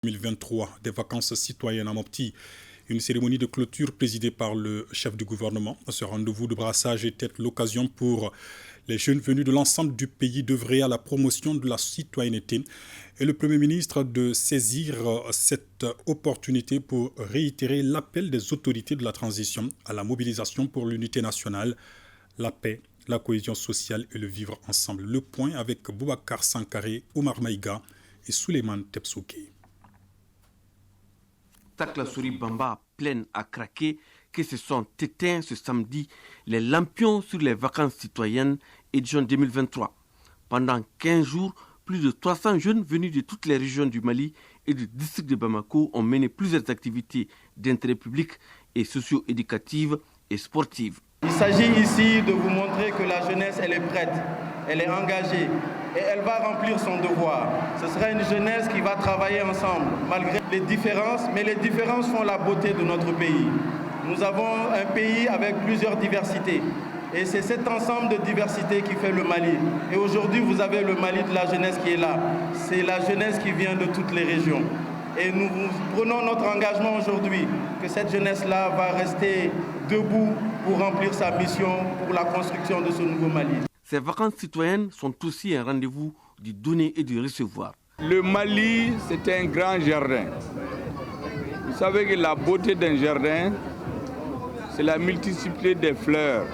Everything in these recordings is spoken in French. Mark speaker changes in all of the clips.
Speaker 1: 2023 des vacances citoyennes à Mopti. Une cérémonie de clôture présidée par le chef du gouvernement. Ce rendez-vous de brassage était l'occasion pour les jeunes venus de l'ensemble du pays d'œuvrer à la promotion de la citoyenneté et le Premier ministre de saisir cette opportunité pour réitérer l'appel des autorités de la transition à la mobilisation pour l'unité nationale, la paix, la cohésion sociale et le vivre ensemble. Le point avec Boubacar Sankaré, Omar Maïga et Souleymane Tepsouké.
Speaker 2: La souris Bamba pleine à craquer que se sont éteints ce samedi les lampions sur les vacances citoyennes édition 2023. Pendant 15 jours, plus de 300 jeunes venus de toutes les régions du Mali et du district de Bamako ont mené plusieurs activités d'intérêt public et socio-éducatives et sportives.
Speaker 3: Il s'agit ici de vous montrer que la jeunesse, elle est prête, elle est engagée et elle va remplir son devoir. Ce sera une jeunesse qui va travailler ensemble, malgré les différences, mais les différences font la beauté de notre pays. Nous avons un pays avec plusieurs diversités et c'est cet ensemble de diversités qui fait le Mali. Et aujourd'hui, vous avez le Mali de la jeunesse qui est là. C'est la jeunesse qui vient de toutes les régions. Et nous prenons notre engagement aujourd'hui que cette jeunesse-là va rester debout pour remplir sa mission pour la construction de ce nouveau Mali.
Speaker 2: Ces vacances citoyennes sont aussi un rendez-vous du donner et du recevoir.
Speaker 4: Le Mali, c'est un grand jardin. Vous savez que la beauté d'un jardin, c'est la multiplicité des fleurs.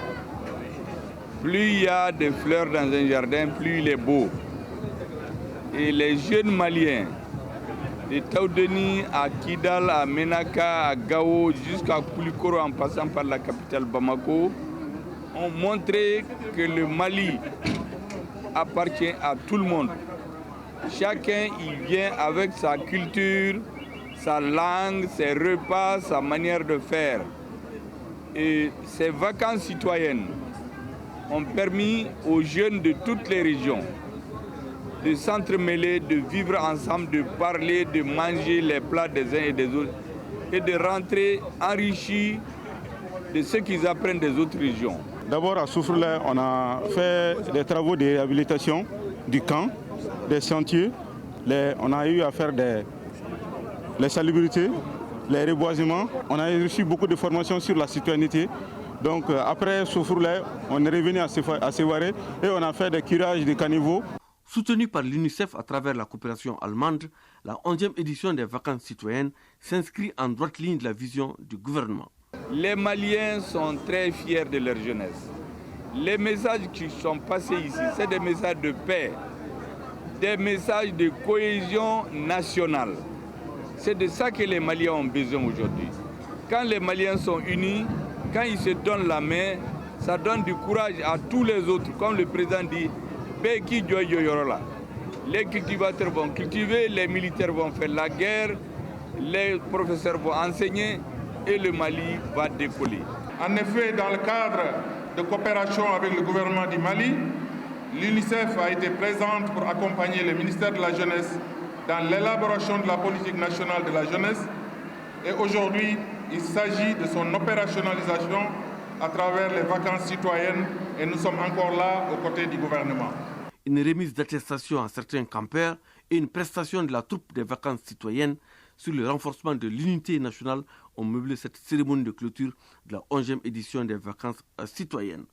Speaker 4: Plus il y a de fleurs dans un jardin, plus il est beau. Et les jeunes Maliens, de Taoudeni à Kidal, à Menaka, à Gao, jusqu'à Koulikoro en passant par la capitale Bamako, ont montré que le Mali appartient à tout le monde. Chacun y vient avec sa culture, sa langue, ses repas, sa manière de faire. Et ces vacances citoyennes ont permis aux jeunes de toutes les régions de s'entremêler, de vivre ensemble, de parler, de manger les plats des uns et des autres et de rentrer enrichis de ce qu'ils apprennent des autres régions.
Speaker 5: D'abord à Soufroulé, on a fait des travaux de réhabilitation du camp, des sentiers. On a eu à faire les salubrités, les reboisements. On a reçu beaucoup de formations sur la citoyenneté. Donc après Soufroulé, on est revenu à Sévaré et on a fait des curages de caniveaux.
Speaker 2: Soutenue par l'UNICEF à travers la coopération allemande, la 11e édition des vacances citoyennes s'inscrit en droite ligne de la vision du gouvernement.
Speaker 4: Les Maliens sont très fiers de leur jeunesse. Les messages qui sont passés ici, c'est des messages de paix, des messages de cohésion nationale. C'est de ça que les Maliens ont besoin aujourd'hui. Quand les Maliens sont unis, quand ils se donnent la main, ça donne du courage à tous les autres. Comme le président dit, les cultivateurs vont cultiver, les militaires vont faire la guerre, les professeurs vont enseigner et le Mali va décoller.
Speaker 6: En effet, dans le cadre de coopération avec le gouvernement du Mali, l'UNICEF a été présente pour accompagner le ministère de la Jeunesse dans l'élaboration de la politique nationale de la jeunesse. Et aujourd'hui, il s'agit de son opérationnalisation à travers les vacances citoyennes et nous sommes encore là aux côtés du gouvernement.
Speaker 2: Une remise d'attestation à certains campeurs et une prestation de la troupe des vacances citoyennes sur le renforcement de l'unité nationale ont meublé cette cérémonie de clôture de la 11e édition des vacances citoyennes.